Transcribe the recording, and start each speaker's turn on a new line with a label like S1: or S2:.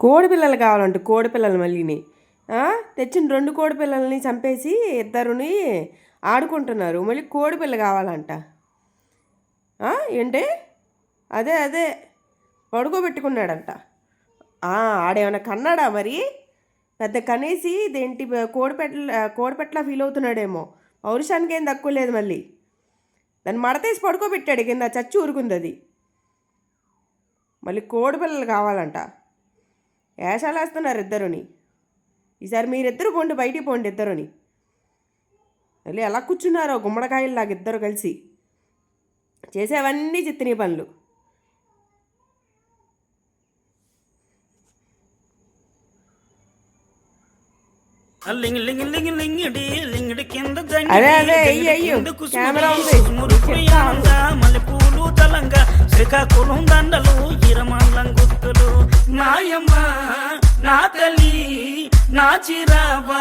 S1: కోడి పిల్లలు కావాలంట, కోడి పిల్లలు మళ్ళీని తెచ్చిన 2 కోడి పిల్లల్ని చంపేసి ఇద్దరుని ఆడుకుంటున్నారు. మళ్ళీ కోడి పిల్ల కావాలంట. ఏంటి? అదే పడుకోబెట్టుకున్నాడంట. ఆడేమన్నా కన్నాడా మరి? పెద్ద కనేసి దేంటి కోడిపెట్ల ఫీల్ అవుతున్నాడేమో. పౌరుషానికి ఏం తక్కువ లేదు. మళ్ళీ దాన్ని మడతేసి పడుకోబెట్టాడు కింద, చచ్చి ఊరుకుంది అది. మళ్ళీ కోడి పిల్లలు కావాలంట. వేషాలు వేస్తున్నారు ఇద్దరుని. ఈసారి మీరిద్దరు పోండి, బయటికి పోండి ఇద్దరుని. మళ్ళీ ఎలా కూర్చున్నారో గుమ్మడికాయల్లాగా ఇద్దరు కలిసి. చేసేవన్నీ చిత్తినీ పనులు. అదే అయ్యో కెమెరా ఉంది.
S2: మల్లెపూలు తలంగా శ్రీకాకుళం దండలు ఇరమాలం గుర్తులు నాయమ్మ నా తల్లి నా చిరాబా